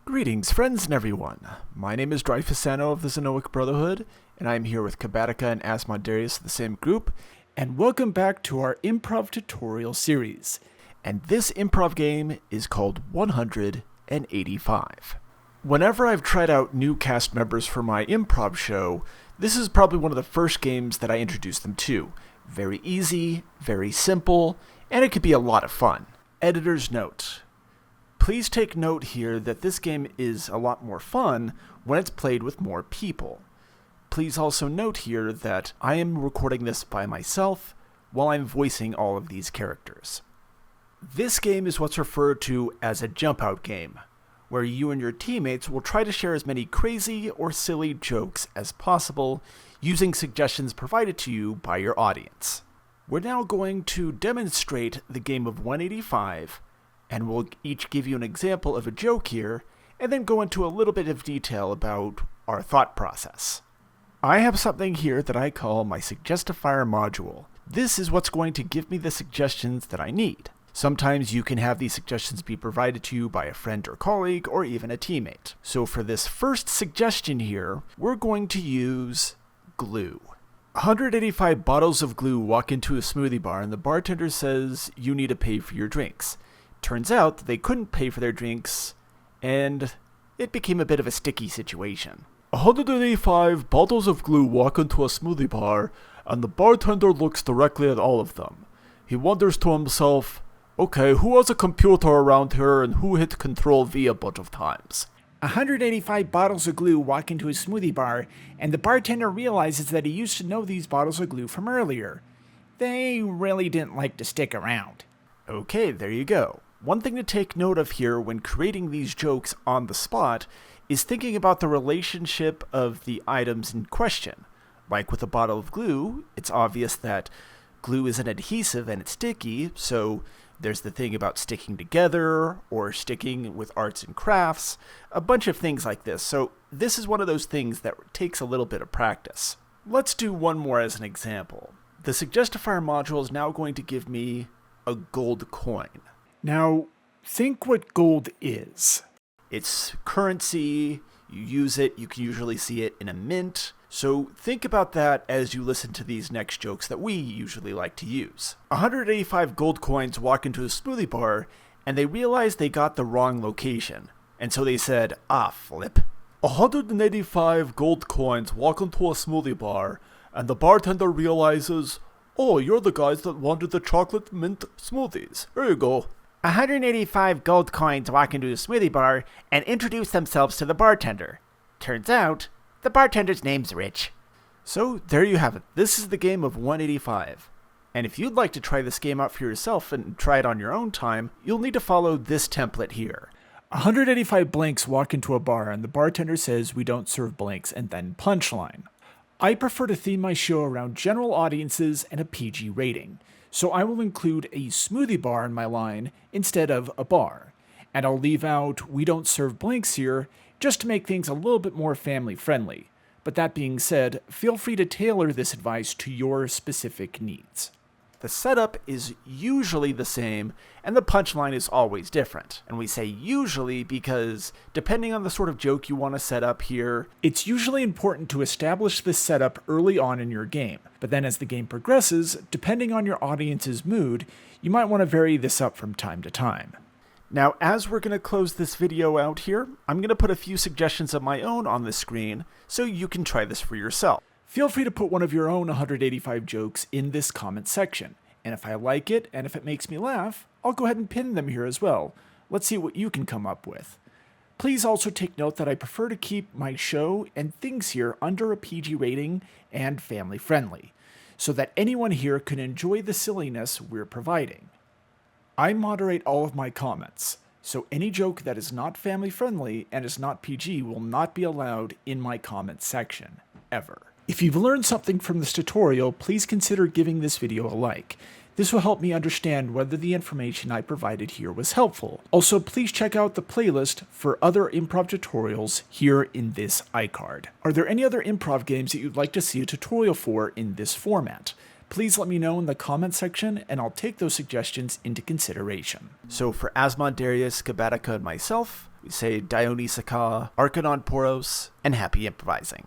Greetings, friends and everyone. My name is Dreyfusano of the Zenoic Brotherhood, and I am here with Kabatica and Asmodeus of the same group, and welcome back to our improv tutorial series. And this improv game is called 185. Whenever I've tried out new cast members for my improv show, this is probably one of the first games that I introduce them to. Very easy, very simple, and it could be a lot of fun. Editor's note. Please take note here that this game is a lot more fun when it's played with more people. Please also note here that I am recording this by myself while I'm voicing all of these characters. This game is what's referred to as a jump-out game, where you and your teammates will try to share as many crazy or silly jokes as possible using suggestions provided to you by your audience. We're now going to demonstrate the game of 185, and we'll each give you an example of a joke here, and then go into a little bit of detail about our thought process. I have something here that I call my Suggestifier module. This is what's going to give me the suggestions that I need. Sometimes you can have these suggestions be provided to you by a friend or colleague, or even a teammate. So for this first suggestion here, we're going to use glue. 185 bottles of glue walk into a smoothie bar, and the bartender says you need to pay for your drinks. Turns out that they couldn't pay for their drinks, and it became a bit of a sticky situation. 185 bottles of glue walk into a smoothie bar, and the bartender looks directly at all of them. He wonders to himself, okay, who has a computer around here and who hit Control V a bunch of times? 185 bottles of glue walk into a smoothie bar, and the bartender realizes that he used to know these bottles of glue from earlier. They really didn't like to stick around. Okay, there you go. One thing to take note of here when creating these jokes on the spot is thinking about the relationship of the items in question. Like with a bottle of glue, it's obvious that glue is an adhesive and it's sticky, so there's the thing about sticking together or sticking with arts and crafts, a bunch of things like this. So this is one of those things that takes a little bit of practice. Let's do one more as an example. The Suggestifier module is now going to give me a gold coin. Now, think what gold is. It's currency, you use it, you can usually see it in a mint. So think about that as you listen to these next jokes that we usually like to use. 185 gold coins walk into a smoothie bar, and they realize they got the wrong location. And so they said, flip. 185 gold coins walk into a smoothie bar, and the bartender realizes, oh, you're the guys that wanted the chocolate mint smoothies. Here you go. 185 gold coins walk into a smoothie bar and introduce themselves to the bartender. Turns out, the bartender's name's Rich. So there you have it. This is the game of 185. And if you'd like to try this game out for yourself and try it on your own time, you'll need to follow this template here. 185 blanks walk into a bar and the bartender says we don't serve blanks, and then punchline. I prefer to theme my show around general audiences and a PG rating, so I will include a smoothie bar in my line instead of a bar. And I'll leave out we don't serve blanks here just to make things a little bit more family friendly. But that being said, feel free to tailor this advice to your specific needs. The setup is usually the same, and the punchline is always different. And we say usually because, depending on the sort of joke you want to set up here, it's usually important to establish this setup early on in your game. But then as the game progresses, depending on your audience's mood, you might want to vary this up from time to time. Now, as we're going to close this video out here, I'm going to put a few suggestions of my own on the screen, so you can try this for yourself. Feel free to put one of your own 185 jokes in this comment section, and if I like it, and if it makes me laugh, I'll go ahead and pin them here as well. Let's see what you can come up with. Please also take note that I prefer to keep my show and things here under a PG rating and family friendly, so that anyone here can enjoy the silliness we're providing. I moderate all of my comments, so any joke that is not family friendly and is not PG will not be allowed in my comment section, ever. If you've learned something from this tutorial, please consider giving this video a like. This will help me understand whether the information I provided here was helpful. Also, please check out the playlist for other improv tutorials here in this iCard. Are there any other improv games that you'd like to see a tutorial for in this format? Please let me know in the comment section, and I'll take those suggestions into consideration. So for Asmodeus, Kabatica, and myself, We say Dionysaka, Arkanon Poros, and happy improvising.